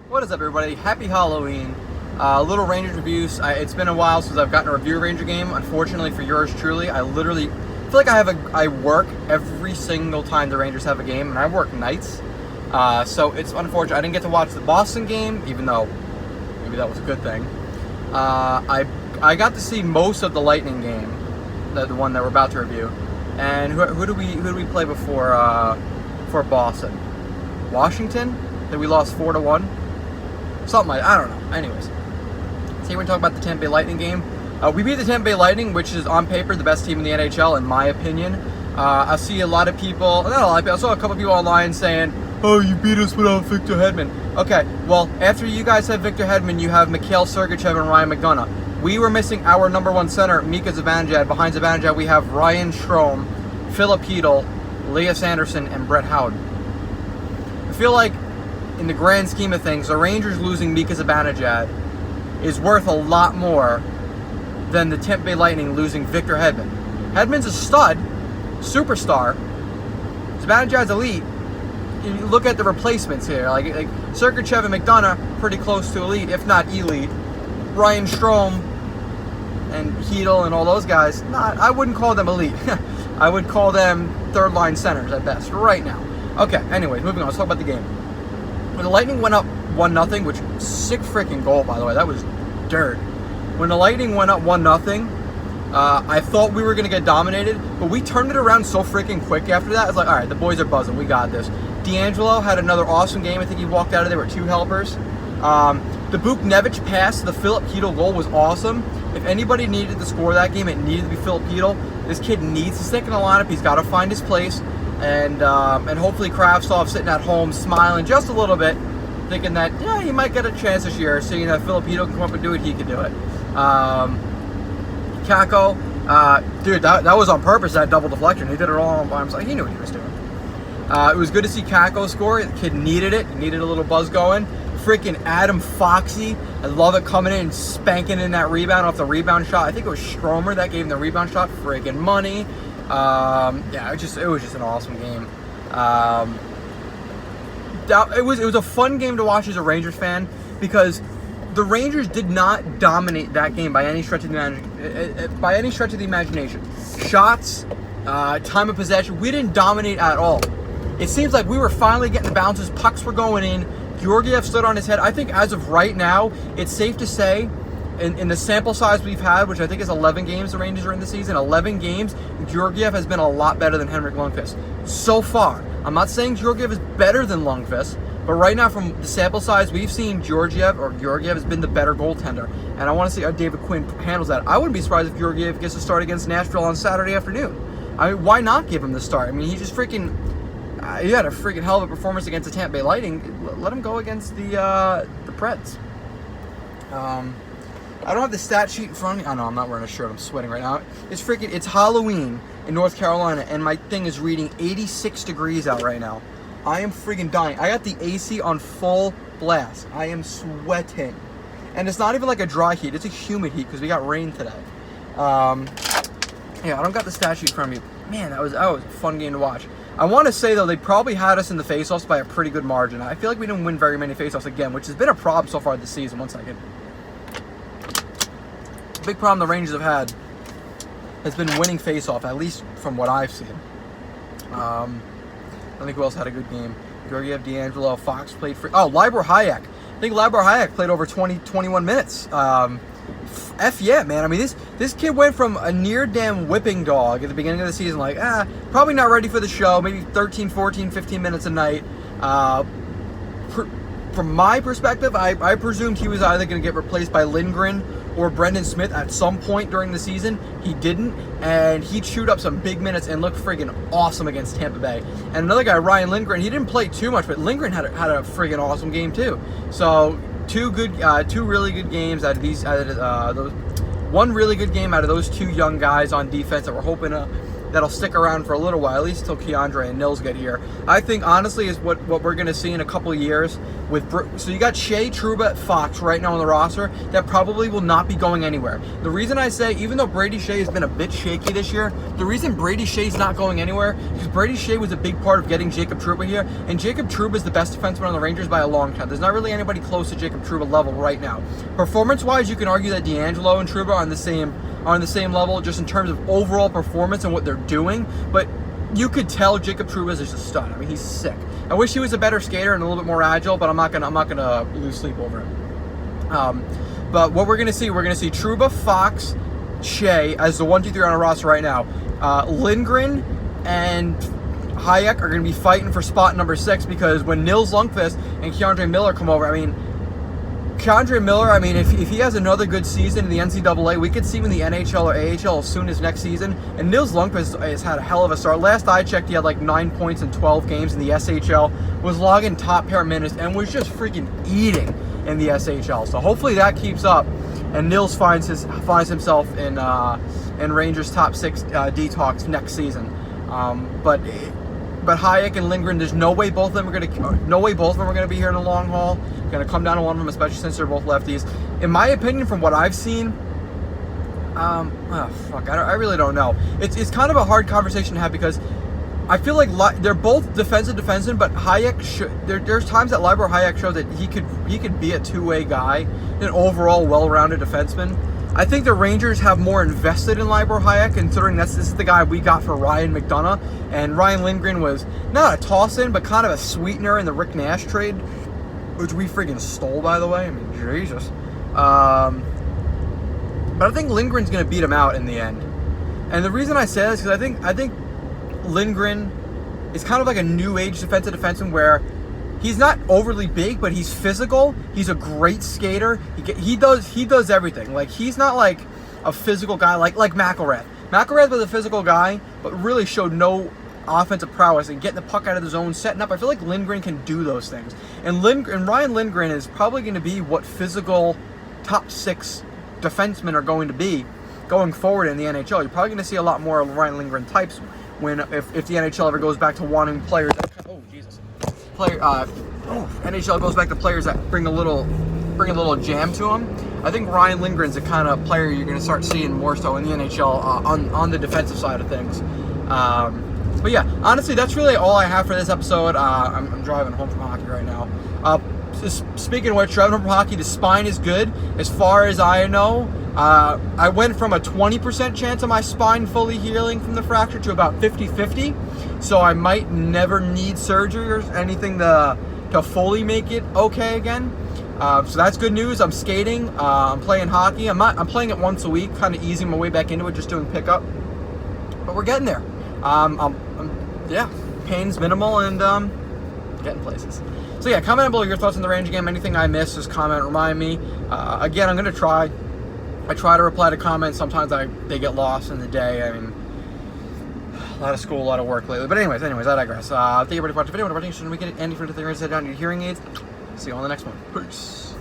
What is up, everybody? Happy Halloween. Little Rangers reviews. It's been a while since I've gotten a review Ranger game. Unfortunately for yours truly, I literally feel like I work every single time the Rangers have a game, and I work nights. So it's unfortunate. I didn't get to watch the Boston game, even though maybe that was a good thing. I got to see most of the Lightning game, the one that we're about to review. And who do we play before for Boston? Washington? That we lost 4-1. Something like, I don't know. Anyways, today we're talking about the Tampa Bay Lightning game. We beat the Tampa Bay Lightning, which is on paper the best team in the NHL, in my opinion. I see a lot of people, not a lot of people, I saw a couple people online saying, "Oh, you beat us without Victor Hedman." Okay, well, after you guys have Victor Hedman, you have Mikhail Sergachev and Ryan McDonough. We were missing our number one center, Mika Zibanejad. Behind Zibanejad, we have Ryan Strome, Philip Hedl, Elias Anderson, and Brett Howden. I feel like, in the grand scheme of things, the Rangers losing Mika Zibanejad is worth a lot more than the Tampa Bay Lightning losing Victor Hedman. Hedman's a stud, superstar. Zibanejad's elite. You look at the replacements here, like Sergachev and McDonough, pretty close to elite, if not elite. Ryan Strome and Hedl and all those guys, I wouldn't call them elite. I would call them third-line centers at best right now. Okay, anyways, moving on. Let's talk about the game. When the Lightning went up 1-0, which sick freaking goal, by the way, that was dirt. When the Lightning went up 1-0, I thought we were going to get dominated, but we turned it around so freaking quick after that. It's like, all right, the boys are buzzing. We got this. D'Angelo had another awesome game. I think he walked out of there with 2 helpers. The Buchnevich pass to the Philip Hedl goal was awesome. If anybody needed to score that game, it needed to be Philip Hedl. This kid needs to stick in the lineup. He's got to find his place. And hopefully Kravtsov sitting at home smiling just a little bit, thinking that, yeah, he might get a chance this year, seeing that Philip Hedl can come up and do it, he can do it. Kakko, dude, that was on purpose, that double deflection. He did it all by himself. He knew what he was doing. It was good to see Kakko score. The kid needed it. He needed a little buzz going. Freaking Adam Foxy, I love it, coming in and spanking in that rebound off the rebound shot. I think it was Stromer that gave him the rebound shot. Freaking money. Yeah, it was just an awesome game. It was a fun game to watch as a Rangers fan, because the Rangers did not dominate that game by any stretch of the imagination. Shots, time of possession, we didn't dominate at all. It seems like we were finally getting the bounces, pucks were going in. Georgiev stood on his head. I think as of right now, it's safe to say, in the sample size we've had, which I think is 11 games the Rangers are in the season, 11 games, Georgiev has been a lot better than Henrik Lundqvist. So far. I'm not saying Georgiev is better than Lundqvist, but right now from the sample size we've seen, Georgiev has been the better goaltender. And I want to see how David Quinn handles that. I wouldn't be surprised if Georgiev gets to start against Nashville on Saturday afternoon. I mean, why not give him the start? I mean, he just freaking... he had a freaking hell of a performance against the Tampa Bay Lightning. Let him go against the Preds. I don't have the stat sheet in front of me. Oh, no, I'm not wearing a shirt. I'm sweating right now. It's Halloween in North Carolina, and my thing is reading 86 degrees out right now. I am freaking dying. I got the AC on full blast. I am sweating. And it's not even like a dry heat. It's a humid heat because we got rain today. Yeah, I don't got the stat sheet in front of me. Man, that was a fun game to watch. I want to say, though, they probably had us in the faceoffs by a pretty good margin. I feel like we didn't win very many faceoffs again, which has been a problem so far this season. One second. Big problem the Rangers have had has been winning faceoff, at least from what I've seen. I think who else had a good game? Georgiev, D'Angelo, Fox played for... Oh, Libor Hayek. I think Libor Hayek played over 21 minutes. F yeah, man. I mean, this kid went from a near damn whipping dog at the beginning of the season, like, probably not ready for the show, maybe 13, 14, 15 minutes a night. From my perspective, I presumed he was either going to get replaced by Lindgren or Brendan Smith at some point during the season. He didn't, and he chewed up some big minutes and looked friggin' awesome against Tampa Bay. And another guy, Ryan Lindgren, he didn't play too much, but Lindgren had a friggin' awesome game too. So two really good games out of those. One really good game out of those two young guys on defense that we're hoping to that'll stick around for a little while, at least till Keandre and Nils get here. I think, honestly, is what we're going to see in a couple of years. So you got Shea, Trouba, Fox right now on the roster that probably will not be going anywhere. The reason I say, even though Brady Shea has been a bit shaky this year, the reason Brady Shea's not going anywhere is because Brady Shea was a big part of getting Jacob Trouba here, and Jacob Trouba is the best defenseman on the Rangers by a long time. There's not really anybody close to Jacob Trouba level right now. Performance-wise, you can argue that D'Angelo and Trouba are on the same level just in terms of overall performance and what they're doing, but you could tell Jacob Trouba is just a stud. I mean, he's sick. I wish he was a better skater and a little bit more agile, but I'm not gonna lose sleep over him. But what we're gonna see Trouba, Fox, Shea as the 1, 2, 3 on a roster right now. Lindgren and Hayek are gonna be fighting for spot number 6, because when Nils Lundqvist and Keandre Miller come over, I mean, Keandre Miller, I mean, if he has another good season in the NCAA, we could see him in the NHL or AHL as soon as next season. And Nils Lundqvist has had a hell of a start. Last I checked, he had like 9 points in 12 games in the SHL, was logging top pair minutes, and was just freaking eating in the SHL. So hopefully that keeps up, and Nils finds himself in Rangers top 6 detox next season. But Hayek and Lindgren, there's no way both of them are going to be here in the long haul. Going to come down to one of them, especially since they're both lefties. In my opinion, from what I've seen, I really don't know. It's kind of a hard conversation to have, because I feel like they're both defenseman, but Hayek there's times that Libor Hayek showed that he could be a two-way guy, an overall well-rounded defenseman. I think the Rangers have more invested in Libor Hayek, considering this is the guy we got for Ryan McDonough, and Ryan Lindgren was not a toss-in, but kind of a sweetener in the Rick Nash trade, which we friggin' stole, by the way. I mean, Jesus. But I think Lindgren's going to beat him out in the end. And the reason I say this is because I think Lindgren is kind of like a new age defenseman where he's not overly big, but he's physical. He's a great skater. He does everything. Like, he's not like a physical guy like McElrath. McElrath was a physical guy, but really showed no offensive prowess and getting the puck out of the zone, setting up. I feel like Lindgren can do those things. And Ryan Lindgren is probably going to be what physical top 6 defensemen are going to be going forward in the NHL. You're probably going to see a lot more Ryan Lindgren types if the NHL ever goes back to wanting players that NHL goes back to players that bring a little jam to them. I think Ryan Lindgren's the kind of player you're going to start seeing more so in the NHL on the defensive side of things. But yeah, honestly, that's really all I have for this episode. I'm driving home from hockey right now. Speaking of which, driving home from hockey, the spine is good. As far as I know, I went from a 20% chance of my spine fully healing from the fracture to about 50-50. So I might never need surgery or anything to fully make it okay again. So that's good news. I'm skating. I'm playing hockey. I'm playing it once a week, kind of easing my way back into it, just doing pickup. But we're getting there. Pain's minimal and getting places. So yeah, comment below your thoughts on the Ranger game. Anything I missed, just comment, remind me. Again, I'm gonna try. I try to reply to comments. Sometimes they get lost in the day. I mean, a lot of school, a lot of work lately. But anyways, I digress. Thank you everybody for watching the video. If you want to watch, we get any further things down your hearing aids. See you on the next one. Peace.